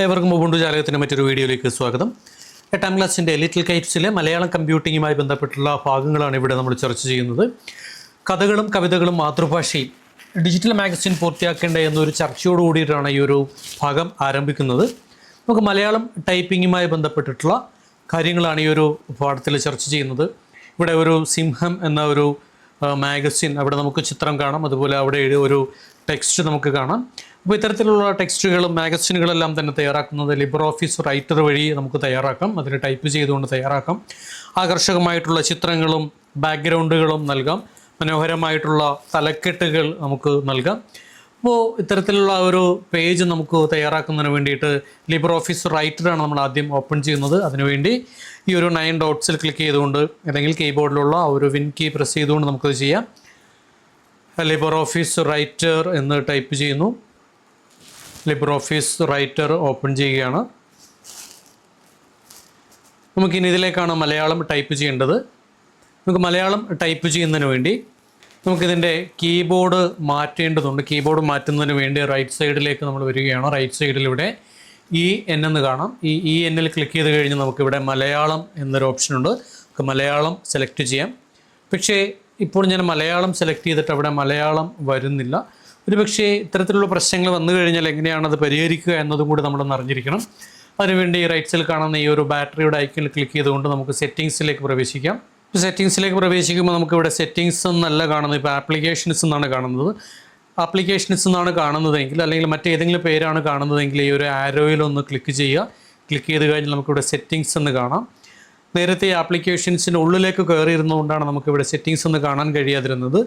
ഏവർക്കും ഉബുണ്ടു ജാലകത്തിൻ്റെ മറ്റൊരു വീഡിയോയിലേക്ക് സ്വാഗതം. 8ാം ക്ലാസ്സിൻ്റെ ലിറ്റിൽ കൈറ്റ്സിലെ മലയാളം കമ്പ്യൂട്ടിങ്ങുമായി ബന്ധപ്പെട്ടുള്ള ഭാഗങ്ങളാണ് ഇവിടെ നമ്മൾ ചർച്ച ചെയ്യുന്നത്. കഥകളും കവിതകളും മാതൃഭാഷയിൽ ഡിജിറ്റൽ മാഗസിൻ പൂർത്തിയാക്കേണ്ട എന്നൊരു ചർച്ചയോട് കൂടിയിട്ടാണ് ഈ ഒരു ഭാഗം ആരംഭിക്കുന്നത്. നമുക്ക് മലയാളം ടൈപ്പിങ്ങുമായി ബന്ധപ്പെട്ടിട്ടുള്ള കാര്യങ്ങളാണ് ഈ ഒരു പാഠത്തിൽ ചർച്ച ചെയ്യുന്നത്. ഇവിടെ ഒരു സിംഹം എന്ന ഒരു മാഗസിൻ, അവിടെ നമുക്ക് ചിത്രം കാണാം, അതുപോലെ അവിടെ ഒരു ടെക്സ്റ്റ് നമുക്ക് കാണാം. അപ്പോൾ ഇത്തരത്തിലുള്ള ടെക്സ്റ്റുകളും മാഗസിനുകളെല്ലാം തന്നെ തയ്യാറാക്കുന്നത് ലിബ്രെ ഓഫീസ് റൈറ്റർ വഴി നമുക്ക് തയ്യാറാക്കാം. അതിൽ ടൈപ്പ് ചെയ്തുകൊണ്ട് തയ്യാറാക്കാം. ആകർഷകമായിട്ടുള്ള ചിത്രങ്ങളും ബാക്ക്ഗ്രൗണ്ടുകളും നൽകാം. മനോഹരമായിട്ടുള്ള തലക്കെട്ടുകൾ നമുക്ക് നൽകാം. അപ്പോൾ ഇത്തരത്തിലുള്ള ഒരു പേജ് നമുക്ക് തയ്യാറാക്കുന്നതിന് വേണ്ടിയിട്ട് ലിബ്രെ ഓഫീസ് റൈറ്ററാണ് നമ്മൾ ആദ്യം ഓപ്പൺ ചെയ്യുന്നത്. അതിനുവേണ്ടി ഈ ഒരു 9 ഡോട്ട്സിൽ ക്ലിക്ക് ചെയ്തുകൊണ്ട് അല്ലെങ്കിൽ കീബോർഡിലുള്ള ഒരു വിൻ കീ പ്രസ് ചെയ്തുകൊണ്ട് നമുക്കത് ചെയ്യാം. ലിബ്രെ ഓഫീസ് റൈറ്റർ എന്ന് ടൈപ്പ് ചെയ്യുന്നു. ലിബ്രെ ഓഫീസ് റൈറ്റർ ഓപ്പൺ ചെയ്യുകയാണ്. നമുക്കിനി ഇതിലേക്കാണ് മലയാളം ടൈപ്പ് ചെയ്യേണ്ടത്. നമുക്ക് മലയാളം ടൈപ്പ് ചെയ്യുന്നതിന് വേണ്ടി നമുക്കിതിൻ്റെ കീബോർഡ് മാറ്റേണ്ടതുണ്ട്. കീബോർഡ് മാറ്റുന്നതിന് വേണ്ടി റൈറ്റ് സൈഡിലേക്ക് നമ്മൾ വരികയാണ്. റൈറ്റ് സൈഡിൽ ഇവിടെ EN എന്ന് കാണാം. ഈ ENൽ ക്ലിക്ക് ചെയ്ത് കഴിഞ്ഞ് നമുക്കിവിടെ മലയാളം എന്നൊരു ഓപ്ഷനുണ്ട്. നമുക്ക് മലയാളം സെലക്ട് ചെയ്യാം. പക്ഷേ ഇപ്പോൾ ഞാൻ മലയാളം സെലക്ട് ചെയ്തിട്ട് അവിടെ മലയാളം വരുന്നില്ല. ഒരുപക്ഷേ ഇത്തരത്തിലുള്ള പ്രശ്നങ്ങൾ വന്നു കഴിഞ്ഞാൽ എങ്ങനെയാണത് പരിഹരിക്കുക എന്നതും കൂടി നമ്മളൊന്ന് അറിഞ്ഞിരിക്കണം. അതിനുവേണ്ടി റൈറ്റ് സൈഡിൽ കാണുന്ന ഈ ഒരു ബാറ്ററിയുടെ ഐക്കണിൽ ക്ലിക്ക് ചെയ്തുകൊണ്ട് നമുക്ക് സെറ്റിങ്സിലേക്ക് പ്രവേശിക്കാം. സെറ്റിങ്സിലേക്ക് പ്രവേശിക്കുമ്പോൾ നമുക്കിവിടെ സെറ്റിങ്സ് എന്നല്ല കാണുന്നത്, ഇപ്പോൾ ആപ്ലിക്കേഷൻസ് എന്നാണ് കാണുന്നത്. ആപ്ലിക്കേഷൻസ് എന്നാണ് കാണുന്നതെങ്കിൽ അല്ലെങ്കിൽ മറ്റേതെങ്കിലും പേരാണ് കാണുന്നതെങ്കിൽ ഈ ഒരു ആരോയിലൊന്ന് ക്ലിക്ക് ചെയ്യുക. ക്ലിക്ക് ചെയ്ത് കഴിഞ്ഞാൽ നമുക്കിവിടെ സെറ്റിങ്സ് എന്ന് കാണാം. നേരത്തെ ആപ്ലിക്കേഷൻസിൻ്റെ ഉള്ളിലേക്ക് കയറിയിരുന്നുകൊണ്ടാണ് നമുക്കിവിടെ സെറ്റിങ്സ് എന്ന് കാണാൻ കഴിയാതിരുന്നത്.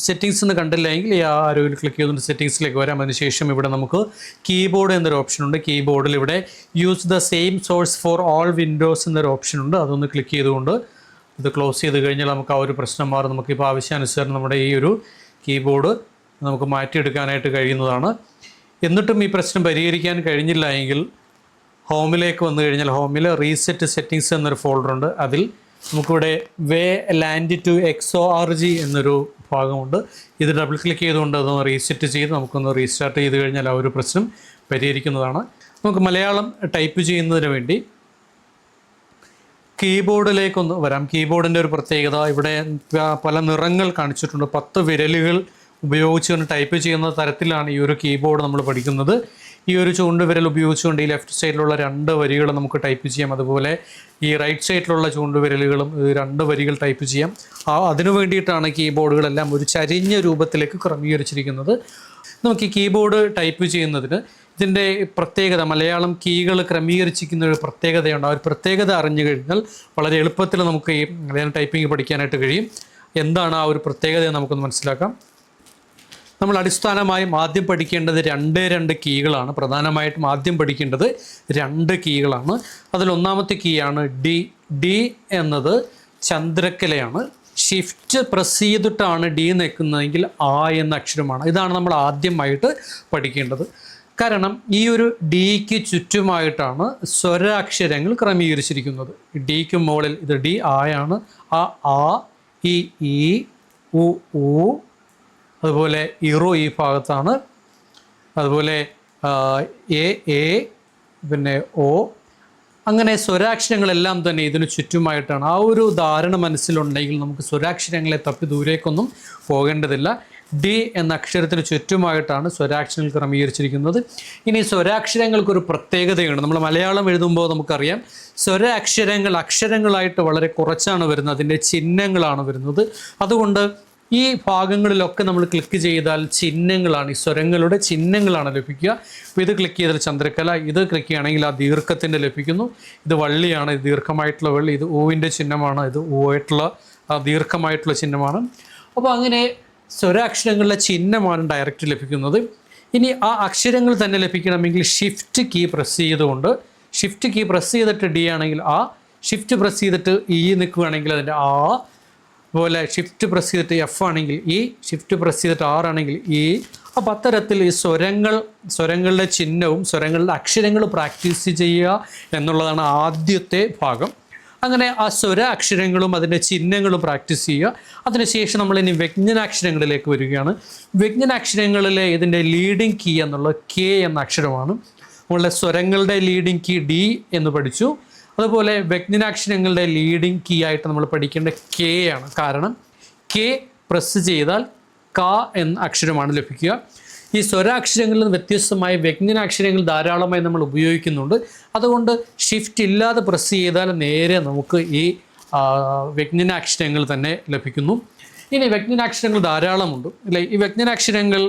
സെറ്റിങ്സ് എന്ന് കണ്ടില്ല എങ്കിൽ ഈ ആരോയിൽ ക്ലിക്ക് ചെയ്തുകൊണ്ട് സെറ്റിങ്സിലേക്ക് വരാം. അതിനുശേഷം ഇവിടെ നമുക്ക് കീബോർഡ് എന്നൊരു ഓപ്ഷനുണ്ട്. കീബോർഡിൽ ഇവിടെ use the same source for all Windows എന്നൊരു ഓപ്ഷനുണ്ട്. അതൊന്ന് ക്ലിക്ക് ചെയ്തുകൊണ്ട് ഇത് ക്ലോസ് ചെയ്ത് കഴിഞ്ഞാൽ നമുക്ക് ആ ഒരു പ്രശ്നം മാറും. നമുക്കിപ്പോൾ ആവശ്യാനുസരണം നമ്മുടെ ഈ ഒരു കീബോർഡ് നമുക്ക് മാറ്റിയെടുക്കാനായിട്ട് കഴിയുന്നതാണ്. എന്നിട്ടും ഈ പ്രശ്നം പരിഹരിക്കാൻ കഴിഞ്ഞില്ല എങ്കിൽ ഹോമിലേക്ക് വന്നു കഴിഞ്ഞാൽ ഹോമിൽ റീസെറ്റ് സെറ്റിങ്സ് എന്നൊരു ഫോൾഡറുണ്ട്. അതിൽ നമുക്കിവിടെ വേ ലാൻഡ് ടു XORG എന്നൊരു ഭാഗമുണ്ട്. ഇത് ഡബിൾ ക്ലിക്ക് ചെയ്തുകൊണ്ട് അതൊന്ന് റീസെറ്റ് ചെയ്ത് നമുക്കൊന്ന് റീസ്റ്റാർട്ട് ചെയ്ത് കഴിഞ്ഞാൽ ആ ഒരു പ്രശ്നം പരിഹരിക്കുന്നതാണ്. നമുക്ക് മലയാളം ടൈപ്പ് ചെയ്യുന്നതിന് വേണ്ടി കീബോർഡിലേക്കൊന്ന് വരാം. കീബോർഡിൻ്റെ ഒരു പ്രത്യേകത, ഇവിടെ പല നിറങ്ങൾ കാണിച്ചിട്ടുണ്ട്. 10 വിരലുകൾ ഉപയോഗിച്ചുകൊണ്ട് ടൈപ്പ് ചെയ്യുന്ന തരത്തിലാണ് ഈ ഒരു കീബോർഡ് നമ്മൾ പഠിക്കുന്നത്. ഈ ഒരു ചൂണ്ടുവിരൽ ഉപയോഗിച്ചുകൊണ്ട് ഈ ലെഫ്റ്റ് സൈഡിലുള്ള 2 വരികൾ നമുക്ക് ടൈപ്പ് ചെയ്യാം. അതുപോലെ ഈ റൈറ്റ് സൈഡിലുള്ള ചൂണ്ടുവിരലുകളും 2 വരികൾ ടൈപ്പ് ചെയ്യാം. അതിനു വേണ്ടിയിട്ടാണ് കീബോർഡുകളെല്ലാം ഒരു ചരിഞ്ഞ രൂപത്തിലേക്ക് ക്രമീകരിച്ചിരിക്കുന്നത്. നമുക്ക് ഈ കീബോർഡ് ടൈപ്പ് ചെയ്യുന്നതിന് ഇതിൻ്റെ പ്രത്യേകത, മലയാളം കീകൾ ക്രമീകരിച്ചിരിക്കുന്ന ഒരു പ്രത്യേകതയുണ്ട്. ആ ഒരു പ്രത്യേകത അറിഞ്ഞു കഴിഞ്ഞാൽ വളരെ എളുപ്പത്തിൽ നമുക്ക് ഈ മലയാളം ടൈപ്പിംഗ് പഠിക്കാനായിട്ട് കഴിയും. എന്താണ് ആ ഒരു പ്രത്യേകത നമുക്കൊന്ന് മനസ്സിലാക്കാം. നമ്മൾ അടിസ്ഥാനമായും ആദ്യം പഠിക്കേണ്ടത് 2 കീകളാണ്. പ്രധാനമായിട്ടും ആദ്യം പഠിക്കേണ്ടത് 2 കീകളാണ്. അതിലൊന്നാമത്തെ കീയാണ് ഡി. ഡി എന്നത് ചന്ദ്രക്കലയാണ്. ഷിഫ്റ്റ് പ്രസ് ചെയ്തിട്ടാണ് ഡി നിൽക്കുന്നതെങ്കിൽ ആ എന്ന അക്ഷരമാണ്. ഇതാണ് നമ്മൾ ആദ്യമായിട്ട് പഠിക്കേണ്ടത്. കാരണം ഈ ഒരു ഡിക്ക് ചുറ്റുമായിട്ടാണ് സ്വരാക്ഷരങ്ങൾ ക്രമീകരിച്ചിരിക്കുന്നത്. ഡിക്ക് മുകളിൽ ഇത് ഡി ആയാണ്. ആ ഇ ഈ ഉ ഊ, അതുപോലെ ഇറു ഈ ഭാഗത്താണ്, അതുപോലെ എ പിന്നെ ഓ, അങ്ങനെ സ്വരാക്ഷരങ്ങളെല്ലാം തന്നെ ഇതിന് ചുറ്റുമായിട്ടാണ്. ആ ഒരു ധാരണ മനസ്സിലുണ്ടെങ്കിൽ നമുക്ക് സ്വരാക്ഷരങ്ങളെ തപ്പി ദൂരേക്കൊന്നും പോകേണ്ടതില്ല. ഡി എന്ന അക്ഷരത്തിന് ചുറ്റുമായിട്ടാണ് സ്വരാക്ഷരങ്ങൾ ക്രമീകരിച്ചിരിക്കുന്നത്. ഇനി സ്വരാക്ഷരങ്ങൾക്കൊരു പ്രത്യേകതയുണ്ട്. നമ്മൾ മലയാളം എഴുതുമ്പോൾ നമുക്കറിയാം അക്ഷരങ്ങളായിട്ട് വളരെ കുറച്ചാണ് വരുന്നത്. അതിൻ്റെ ചിഹ്നങ്ങളാണ് വരുന്നത്. അതുകൊണ്ട് ഈ ഭാഗങ്ങളിലൊക്കെ നമ്മൾ ക്ലിക്ക് ചെയ്താൽ ചിഹ്നങ്ങളാണ്, ഈ സ്വരങ്ങളുടെ ചിഹ്നങ്ങളാണ് ലഭിക്കുക. അപ്പോൾ ഇത് ക്ലിക്ക് ചെയ്താൽ ചന്ദ്രക്കല, ഇത് ക്ലിക്ക് ചെയ്യുകയാണെങ്കിൽ ആ ദീർഘത്തിൻ്റെ ലഭിക്കുന്നു. ഇത് വള്ളിയാണ്, ഇത് ദീർഘമായിട്ടുള്ള വള്ളി. ഇത് ഊവിൻ്റെ ചിഹ്നമാണ്, ഇത് ഊവായിട്ടുള്ള ദീർഘമായിട്ടുള്ള ചിഹ്നമാണ്. അപ്പോൾ അങ്ങനെ സ്വരാക്ഷരങ്ങളുടെ ചിഹ്നമാണ് ഡയറക്റ്റ് ലഭിക്കുന്നത്. ഇനി ആ അക്ഷരങ്ങൾ തന്നെ ലഭിക്കണമെങ്കിൽ ഷിഫ്റ്റ് കീ പ്രസ് ചെയ്തുകൊണ്ട്, ഷിഫ്റ്റ് കീ പ്രസ് ചെയ്തിട്ട് ഡി ആണെങ്കിൽ ആ, ഷിഫ്റ്റ് പ്രസ് ചെയ്തിട്ട് ഇ നിൽക്കുകയാണെങ്കിൽ അതിൻ്റെ ആ, അതുപോലെ ഷിഫ്റ്റ് പ്രസ് ചെയ്തിട്ട് എഫ് ആണെങ്കിൽ ഇ, ഷിഫ്റ്റ് പ്രസ് ചെയ്തിട്ട് ആർ ആണെങ്കിൽ ഇ. അപ്പോൾ അത്തരത്തിൽ ഈ സ്വരങ്ങളുടെ ചിഹ്നവും സ്വരങ്ങളുടെ അക്ഷരങ്ങൾ പ്രാക്ടീസ് ചെയ്യുക എന്നുള്ളതാണ് ആദ്യത്തെ ഭാഗം. അങ്ങനെ ആ സ്വര അക്ഷരങ്ങളും അതിൻ്റെ ചിഹ്നങ്ങളും പ്രാക്ടീസ് ചെയ്യുക. അതിനുശേഷം നമ്മൾ ഇനി വ്യഞ്ജനാക്ഷരങ്ങളിലേക്ക് വരികയാണ്. വ്യഞ്ജനാക്ഷരങ്ങളിലെ ഇതിൻ്റെ ലീഡിങ് കീ എന്നുള്ള കെ എന്ന അക്ഷരമാണ്. നമ്മളുടെ സ്വരങ്ങളുടെ ലീഡിങ് കീ ഡി എന്ന് പഠിച്ചു. അതുപോലെ വ്യഞ്ജനാക്ഷരങ്ങളുടെ ലീഡിങ് കീ ആയിട്ട് നമ്മൾ പഠിക്കേണ്ട കെ ആണ്. കാരണം കെ പ്രസ് ചെയ്താൽ ക എന്ന അക്ഷരമാണ് ലഭിക്കുക. ഈ സ്വരാക്ഷരങ്ങളിൽ നിന്ന് വ്യത്യസ്തമായ വ്യഞ്ജനാക്ഷരങ്ങൾ ധാരാളമായി നമ്മൾ ഉപയോഗിക്കുന്നുണ്ട്. അതുകൊണ്ട് ഷിഫ്റ്റ് ഇല്ലാതെ പ്രസ് ചെയ്താൽ നേരെ നമുക്ക് ഈ വ്യഞ്ജനാക്ഷരങ്ങൾ തന്നെ ലഭിക്കുന്നു. ഇനി വ്യഞ്ജനാക്ഷരങ്ങൾ ധാരാളമുണ്ട് അല്ലേ? ഈ വ്യഞ്ജനാക്ഷരങ്ങൾ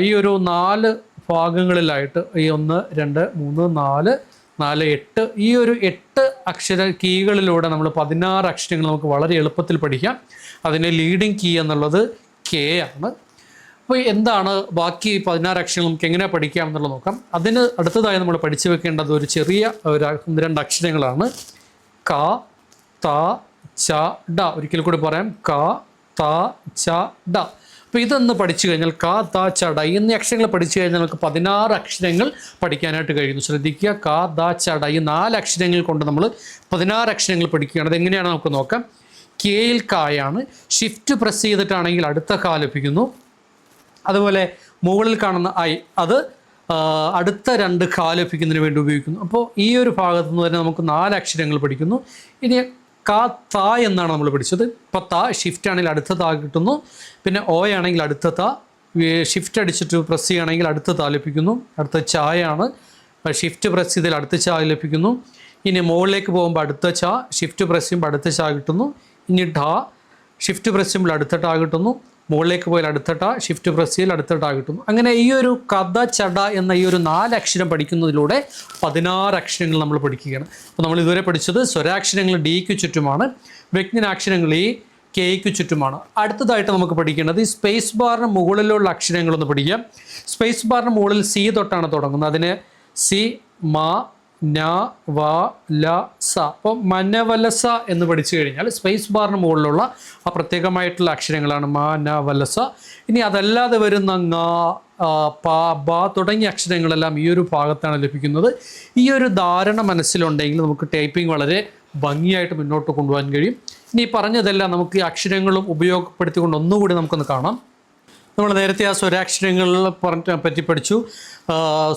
ഈ ഒരു 4 ഭാഗങ്ങളിലായിട്ട് ഈ 1, 2, 3, 4, 8 ഈ ഒരു 8 അക്ഷര കീകളിലൂടെ നമ്മൾ 16 അക്ഷരങ്ങൾ നമുക്ക് വളരെ എളുപ്പത്തിൽ പഠിക്കാം. അതിൻ്റെ ലീഡിങ് കീ എന്നുള്ളത് കെ ആണ്. അപ്പോൾ എന്താണ് ബാക്കി 16 അക്ഷരങ്ങൾ നമുക്ക് എങ്ങനെ പഠിക്കാം എന്നുള്ളത് നോക്കാം. അതിന് അടുത്തതായി നമ്മൾ പഠിച്ചു വെക്കേണ്ടത് ഒരു ചെറിയ 1-2 അക്ഷരങ്ങളാണ്. ക, ത, ച, ഡ. ഒരിക്കൽ കൂടി പറയാം. ക, ത, ച, ഡ. അപ്പോൾ ഇതൊന്ന് പഠിച്ചു കഴിഞ്ഞാൽ ക, ത, ച, ഡ എന്നീ അക്ഷരങ്ങൾ പഠിച്ചു കഴിഞ്ഞാൽ നമുക്ക് 16 അക്ഷരങ്ങൾ പഠിക്കാനായിട്ട് കഴിയുന്നു. ശ്രദ്ധിക്കുക, ക, ത, ച, ഡ ഈ 4 അക്ഷരങ്ങൾ കൊണ്ട് നമ്മൾ 16 അക്ഷരങ്ങൾ പഠിക്കുകയാണ്. അതെങ്ങനെയാണ് നമുക്ക് നോക്കാം. കെയിൽ കായാണ്. ഷിഫ്റ്റ് പ്രസ് ചെയ്തിട്ടാണെങ്കിൽ അടുത്ത ക ലഭിക്കുന്നു. അതുപോലെ മുകളിൽ കാണുന്ന ഐ, അത് അടുത്ത 2 ക ലഭിക്കുന്നതിന് വേണ്ടി ഉപയോഗിക്കുന്നു. അപ്പോൾ ഈ ഒരു ഭാഗത്തു നിന്ന് തന്നെ നമുക്ക് 4 അക്ഷരങ്ങൾ പഠിക്കുന്നു. ഇനി ക, ത എന്നാണ് നമ്മൾ പഠിച്ചത്. ഇപ്പോൾ ത ഷിഫ്റ്റ് ആണെങ്കിൽ അടുത്ത ത കിട്ടുന്നു. പിന്നെ ഓ ആണെങ്കിൽ അടുത്ത ത, ഷിഫ്റ്റ് അടിച്ചിട്ട് പ്രസ് ചെയ്യുകയാണെങ്കിൽ അടുത്ത ത ലഭിക്കുന്നു. അടുത്ത ചായാണ്. ഷിഫ്റ്റ് പ്രസ് ചെയ്താൽ അടുത്ത ച ലഭിക്കുന്നു. ഇനി മുകളിലേക്ക് പോകുമ്പോൾ അടുത്ത ച, ഷിഫ്റ്റ് പ്രസ് ചെയ്യുമ്പോൾ അടുത്ത ച കിട്ടുന്നു. ഇനി ഢ, ഷിഫ്റ്റ് പ്രസ് ചെയ്യുമ്പോൾ അടുത്ത ട കിട്ടുന്നു. മുകളിലേക്ക് പോയാൽ അടുത്ത ട, ഷിഫ്റ്റ് പ്രസ് ചെയ്യൽ അടുത്ത ട കിട്ടുന്നു. അങ്ങനെ ഈ ഒരു കഥ ചട എന്ന ഈ ഒരു 4 അക്ഷരം പഠിക്കുന്നതിലൂടെ 16 അക്ഷരങ്ങൾ നമ്മൾ പഠിക്കുകയാണ്. അപ്പോൾ നമ്മൾ ഇതുവരെ പഠിച്ചത് സ്വരാക്ഷരങ്ങൾ ഡിക്ക് ചുറ്റുമാണ്, വ്യഞ്ജനാക്ഷരങ്ങൾ ഈ കെയ്ക്ക് ചുറ്റുമാണ്. അടുത്തതായിട്ട് നമുക്ക് പഠിക്കേണ്ടത് ഈ സ്പേസ് ബാറിന് മുകളിലുള്ള അക്ഷരങ്ങളൊന്ന് പഠിക്കാം. സ്പേസ് ബാറിന് മുകളിൽ സി തൊട്ടാണ് തുടങ്ങുന്നത്. അതിന് സി, മ, ന, വ, ല, സ. അപ്പോൾ മനവലസ എന്ന് പഠിച്ചു കഴിഞ്ഞാൽ സ്പേസ് ബാറിന് മുകളിലുള്ള ആ പ്രത്യേകമായിട്ടുള്ള അക്ഷരങ്ങളാണ് മ, ന, വലസ. ഇനി അതല്ലാതെ വരുന്ന ങ, പ, ബ തുടങ്ങിയ അക്ഷരങ്ങളെല്ലാം ഈ ഒരു ഭാഗത്താണ് ലഭിക്കുന്നത്. ഈ ഒരു ധാരണ മനസ്സിലുണ്ടെങ്കിൽ നമുക്ക് ടൈപ്പിംഗ് വളരെ ഭംഗിയായിട്ട് മുന്നോട്ട് കൊണ്ടുപോകാൻ കഴിയും. ഇനി പറഞ്ഞതെല്ലാം നമുക്ക് ഈ അക്ഷരങ്ങളും ഉപയോഗപ്പെടുത്തിക്കൊണ്ട് ഒന്നുകൂടി നമുക്കൊന്ന് കാണാം. നമ്മൾ നേരത്തെ ആ സ്വരാക്ഷരങ്ങളിൽ പറ്റി പഠിച്ചു.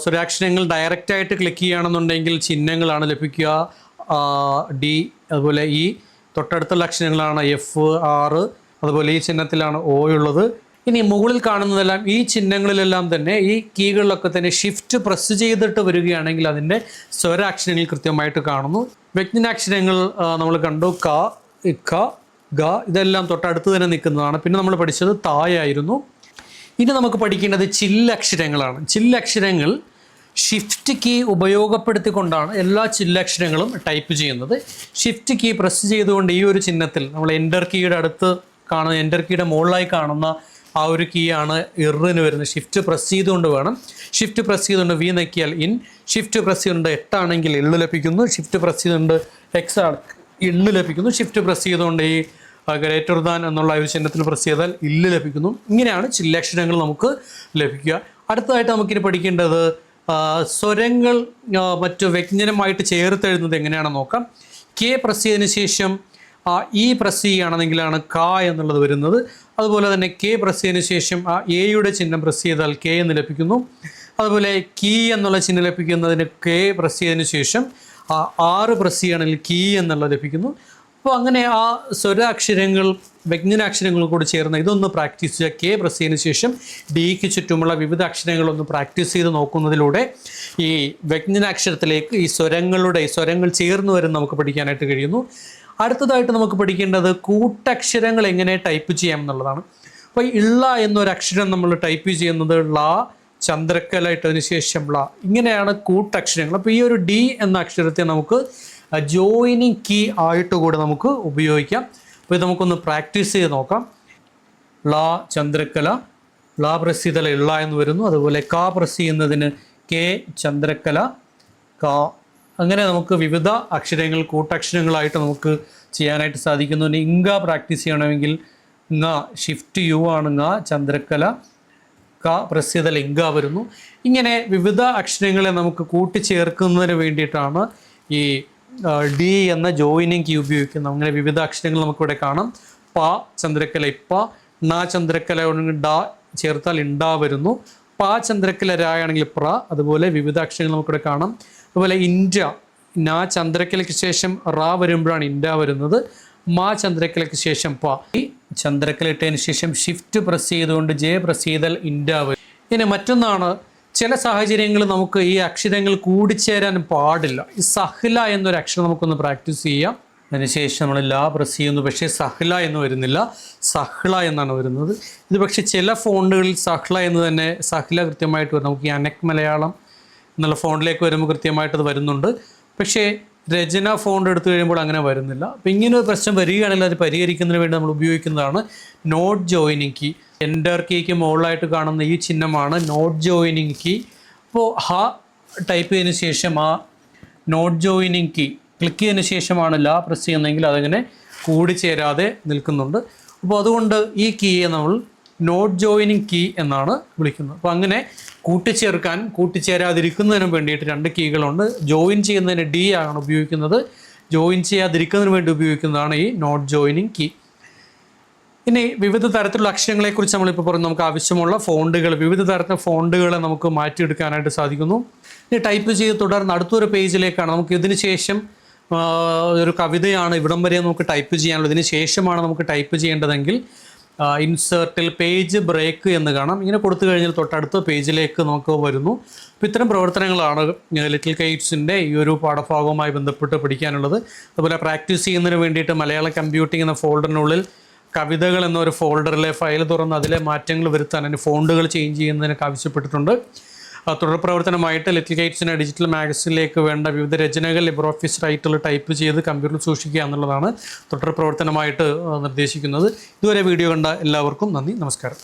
സ്വരാക്ഷരങ്ങൾ ഡയറക്റ്റായിട്ട് ക്ലിക്ക് ചെയ്യുകയാണെന്നുണ്ടെങ്കിൽ ചിഹ്നങ്ങളാണ് ലഭിക്കുക. ഡി, അതുപോലെ ഈ തൊട്ടടുത്തുള്ള അക്ഷരങ്ങളാണ് എഫ്, ആർ, അതുപോലെ ഈ ചിഹ്നത്തിലാണ് ഓ ഉള്ളത്. ഇനി മുകളിൽ കാണുന്നതെല്ലാം ഈ ചിഹ്നങ്ങളിലെല്ലാം തന്നെ ഈ കീകളിലൊക്കെ തന്നെ ഷിഫ്റ്റ് പ്രസ് ചെയ്തിട്ട് വരികയാണെങ്കിൽ അതിൻ്റെ സ്വരാക്ഷരങ്ങൾ കൃത്യമായിട്ട് കാണുന്നു. വ്യഞ്ജനാക്ഷരങ്ങൾ നമ്മൾ കണ്ടു. ക, ഇക്ക, ഗ ഇതെല്ലാം തൊട്ടടുത്ത് തന്നെ നിൽക്കുന്നതാണ്. പിന്നെ നമ്മൾ പഠിച്ചത് തായായിരുന്നു. ഇനി നമുക്ക് പഠിക്കേണ്ടത് ചില്ലക്ഷരങ്ങളാണ്. ചില്ലക്ഷരങ്ങൾ ഷിഫ്റ്റ് കീ ഉപയോഗപ്പെടുത്തിക്കൊണ്ടാണ് എല്ലാ ചില്ലക്ഷരങ്ങളും ടൈപ്പ് ചെയ്യുന്നത്. ഷിഫ്റ്റ് കീ പ്രസ് ചെയ്തുകൊണ്ട് ഈ ഒരു ചിഹ്നത്തിൽ നമ്മൾ എൻ്റർ കീയുടെ അടുത്ത് കാണുന്ന, എൻ്റർ കീയുടെ മുകളിലായി കാണുന്ന ആ ഒരു കീ ആണ് ഇറിന് വരുന്നത്. ഷിഫ്റ്റ് പ്രസ് ചെയ്തുകൊണ്ട് വേണം. ഷിഫ്റ്റ് പ്രസ് ചെയ്തുകൊണ്ട് വി നക്കിയാൽ ഇൻ, ഷിഫ്റ്റ് പ്രസ് ചെയ്തുകൊണ്ട് 8 ആണെങ്കിൽ എള്ള് ലഭിക്കുന്നു. ഷിഫ്റ്റ് പ്രസ് ചെയ്തുകൊണ്ട് എക്സ് ആണ് എള്ള് ലഭിക്കുന്നു. ഷിഫ്റ്റ് പ്രസ് ചെയ്തുകൊണ്ട് ഈ ഗ്രേറ്റർ ദാൻ എന്നുള്ള ഒരു ചിഹ്നത്തിൽ പ്രസ് ചെയ്താൽ ഇല്ല് ലഭിക്കുന്നു. ഇങ്ങനെയാണ് ചില്ലക്ഷരങ്ങൾ നമുക്ക് ലഭിക്കുക. അടുത്തതായിട്ട് നമുക്കിനി പഠിക്കേണ്ടത് സ്വരങ്ങൾ മറ്റു വ്യഞ്ജനമായിട്ട് ചേർത്തെഴുതുന്നത് എങ്ങനെയാണെന്ന് നോക്കാം. കെ പ്രസ് ചെയ്തതിന് ശേഷം ഇ പ്രസ് ചെയ്യുകയാണെങ്കിലാണ് ക എന്നുള്ളത് വരുന്നത്. അതുപോലെ തന്നെ കെ പ്രസ് ചെയ്തതിന് ശേഷം എയുടെ ചിഹ്നം പ്രസ് ചെയ്താൽ കെ എന്ന് ലഭിക്കുന്നു. അതുപോലെ കീ എന്നുള്ള ചിഹ്നം ലഭിക്കുന്നതിന് കെ പ്രസ് ചെയ്തതിന് ശേഷം 6 പ്രസ് ചെയ്യുകയാണെങ്കിൽ കീ എന്നുള്ളത് ലഭിക്കുന്നു. അപ്പോൾ അങ്ങനെ ആ സ്വരാക്ഷരങ്ങൾ വ്യഞ്ജനാക്ഷരങ്ങൾ കൂടി ചേർന്ന് ഇതൊന്ന് പ്രാക്ടീസ് ചെയ്യുക. കെ പ്രസ് ചെയ്തതിന് ശേഷം ഡിക്ക് ചുറ്റുമുള്ള വിവിധ അക്ഷരങ്ങളൊന്ന് പ്രാക്ടീസ് ചെയ്ത് നോക്കുന്നതിലൂടെ ഈ വ്യഞ്ജനാക്ഷരത്തിലേക്ക് ഈ സ്വരങ്ങൾ ചേർന്ന് വരും നമുക്ക് പഠിക്കാനായിട്ട് കഴിയുന്നു. അടുത്തതായിട്ട് നമുക്ക് പഠിക്കേണ്ടത് കൂട്ടക്ഷരങ്ങൾ എങ്ങനെ ടൈപ്പ് ചെയ്യാം എന്നുള്ളതാണ്. അപ്പോൾ ഇള്ള എന്നൊരക്ഷരം നമ്മൾ ടൈപ്പ് ചെയ്യുന്നത് ള, ചന്ദ്രക്കല ഇട്ടതിന് ശേഷം ള. ഇങ്ങനെയാണ് കൂട്ടക്ഷരങ്ങൾ. അപ്പോൾ ഈ ഒരു ഡി എന്ന അക്ഷരത്തെ നമുക്ക് ജോയിനിങ് കീ ആയിട്ട് കൂടെ നമുക്ക് ഉപയോഗിക്കാം. അപ്പോൾ ഇത് നമുക്കൊന്ന് പ്രാക്ടീസ് ചെയ്ത് നോക്കാം. ള, ചന്ദ്രക്കല, ള പ്രസ് ചെയ്താൽ ഇള്ള എന്ന് വരുന്നു. അതുപോലെ ക പ്രസ് ചെയ്യുന്നതിന് കെ, ചന്ദ്രക്കല, ക. അങ്ങനെ നമുക്ക് വിവിധ അക്ഷരങ്ങൾ കൂട്ടക്ഷരങ്ങളായിട്ട് നമുക്ക് ചെയ്യാനായിട്ട് സാധിക്കുന്നു. ഇനി ഇങ്ക പ്രാക്ടീസ് ചെയ്യണമെങ്കിൽ ങ, ഷിഫ്റ്റ് യു ആണ് ങ, ചന്ദ്രക്കല, ക പ്രസ് ചെയ്താൽ ഇങ്ക വരുന്നു. ഇങ്ങനെ വിവിധ അക്ഷരങ്ങളെ നമുക്ക് കൂട്ടിച്ചേർക്കുന്നതിന് വേണ്ടിയിട്ടാണ് ഈ ഡി എന്ന ജോയിനിങ് കീ ഉപയോഗിക്കുന്നത്. അങ്ങനെ വിവിധ അക്ഷരങ്ങൾ നമുക്കിവിടെ കാണാം. പ, ചന്ദ്രക്കല ഇപ്പ, ണ, ചന്ദ്രക്കല ഡ ചേർത്താൽ ഇണ്ട വരുന്നു. പ പാ ചന്ദ്രക്കല രാ ആണെങ്കിൽ പ്ര, അതുപോലെ വിവിധ അക്ഷരങ്ങൾ നമുക്കിവിടെ കാണാം. അതുപോലെ ഇന്ത്യ, നാ ചന്ദ്രക്കലയ്ക്ക് ശേഷം റാ വരുമ്പോഴാണ് ഇന്ത്യ വരുന്നത്. മാ ചന്ദ്രക്കലയ്ക്ക് ശേഷം പ. ഈ ചന്ദ്രക്കല ഇട്ടതിന് ശേഷം ഷിഫ്റ്റ് പ്രസ് ചെയ്തുകൊണ്ട് ജെ പ്രസ് ചെയ്താൽ ഇന്ത്യ വരും. ഇനി മറ്റൊന്നാണ്, ചില സാഹചര്യങ്ങളിൽ നമുക്ക് ഈ അക്ഷരങ്ങൾ കൂടിച്ചേരാൻ പാടില്ല. ഈ സഹ്ല എന്നൊരു അക്ഷരം നമുക്കൊന്ന് പ്രാക്ടീസ് ചെയ്യാം. അതിനുശേഷം നമ്മൾ ലാ പ്രസ് ചെയ്യുന്നു, പക്ഷേ സഹ്ല എന്ന് വരുന്നില്ല, സഹ്ല എന്നാണ് വരുന്നത്. ഇത് പക്ഷേ ചില ഫോണ്ടുകളിൽ സഹ്ല എന്ന് തന്നെ സഹ്ല കൃത്യമായിട്ട് വരും. നമുക്ക് ഈ അനക് മലയാളം എന്നുള്ള ഫോണ്ടിലേക്ക് വരുമ്പോൾ കൃത്യമായിട്ട് അത് വരുന്നുണ്ട്. പക്ഷേ രചന ഫോണ്ട് എടുത്തു കഴിയുമ്പോൾ അങ്ങനെ വരുന്നില്ല. അപ്പോൾ ഇങ്ങനെ ഒരു പ്രശ്നം വരികയാണെങ്കിൽ അത് പരിഹരിക്കുന്നതിന് വേണ്ടി നമ്മൾ ഉപയോഗിക്കുന്നതാണ് നോട്ട് ജോയിനിങ് കീ. എൻ്റർ കീക്ക് മുകളിലായിട്ട് കാണുന്ന ഈ ചിഹ്നമാണ് നോട്ട് ജോയിനിങ് കീ. അപ്പോൾ ഹ ടൈപ്പ് ചെയ്തതിന് ശേഷം ആ നോട്ട് ജോയിനിങ് കീ ക്ലിക്ക് ചെയ്തതിന് ശേഷമാണ് ലാ പ്രസ് ചെയ്യുന്നതെങ്കിൽ അതങ്ങനെ കൂടിച്ചേരാതെ നിൽക്കുന്നുണ്ട്. അപ്പോൾ അതുകൊണ്ട് ഈ കീയെ നമ്മൾ നോട്ട് ജോയിനിങ് കീ എന്നാണ് വിളിക്കുന്നത്. അപ്പോൾ അങ്ങനെ കൂട്ടിച്ചേരാതിരിക്കുന്നതിനും വേണ്ടിയിട്ട് 2 കീകളുണ്ട്. ജോയിൻ ചെയ്യുന്നതിന് ഡി ആണ് ഉപയോഗിക്കുന്നത്, ജോയിൻ ചെയ്യാതിരിക്കുന്നതിന് വേണ്ടി ഉപയോഗിക്കുന്നതാണ് ഈ നോട്ട് ജോയിനിങ് കീ. ഇനി വിവിധ തരത്തിലുള്ള അക്ഷരങ്ങളെക്കുറിച്ച് നമ്മളിപ്പോൾ പറഞ്ഞു. നമുക്ക് ആവശ്യമുള്ള ഫോണ്ടുകൾ, വിവിധ തരത്തിലുള്ള ഫോണ്ടുകളെ നമുക്ക് മാറ്റിയെടുക്കാനായിട്ട് സാധിക്കുന്നു. ഇനി ടൈപ്പ് ചെയ്ത് തുടർന്ന് അടുത്തൊരു പേജിലേക്കാണ്. നമുക്ക് ഇതിന് ശേഷം ഒരു കവിതയാണ് ഇവിടം വരെ നമുക്ക് ടൈപ്പ് ചെയ്യാനുള്ളത്. ഇതിന് ശേഷമാണ് നമുക്ക് ടൈപ്പ് ചെയ്യേണ്ടതെങ്കിൽ ഇൻസേർട്ടിൽ പേജ് ബ്രേക്ക് എന്ന് കാണാം. ഇങ്ങനെ കൊടുത്തു കഴിഞ്ഞാൽ തൊട്ടടുത്ത പേജിലേക്ക് നമുക്ക് വരുന്നു. അപ്പോൾ ഇത്തരം പ്രവർത്തനങ്ങളാണ് ലിറ്റിൽ കൈറ്റ്സിൻ്റെ ഈ ഒരു പാഠഭാഗവുമായി ബന്ധപ്പെട്ട് പഠിക്കാനുള്ളത്. അതുപോലെ പ്രാക്ടീസ് ചെയ്യുന്നതിന് വേണ്ടിയിട്ട് മലയാളം കമ്പ്യൂട്ടിംഗ് എന്ന ഫോൾഡറിനുള്ളിൽ കവിതകൾ എന്നൊരു ഫോൾഡറിലെ ഫയൽ തുറന്ന് അതിലെ മാറ്റങ്ങൾ വരുത്താൻ, അതിന് ഫോണ്ടുകൾ ചേഞ്ച് ചെയ്യുന്നതിനൊക്കെ ആവശ്യപ്പെട്ടിട്ടുണ്ട്. തുടർ പ്രവർത്തനമായിട്ട് ലിറ്റിൽ കൈറ്റ്സിൻ്റെ ഡിജിറ്റൽ മാഗസിനിലേക്ക് വേണ്ട വിവിധ രചനകൾ ലിബ്രിയോഫീസ് റൈറ്ററിൽ ടൈപ്പ് ചെയ്ത് കമ്പ്യൂട്ടറിൽ സൂക്ഷിക്കുക എന്നുള്ളതാണ് തുടർ പ്രവർത്തനമായിട്ട് നിർദ്ദേശിക്കുന്നത്. ഇതുവരെ വീഡിയോ കണ്ട എല്ലാവർക്കും നന്ദി, നമസ്കാരം.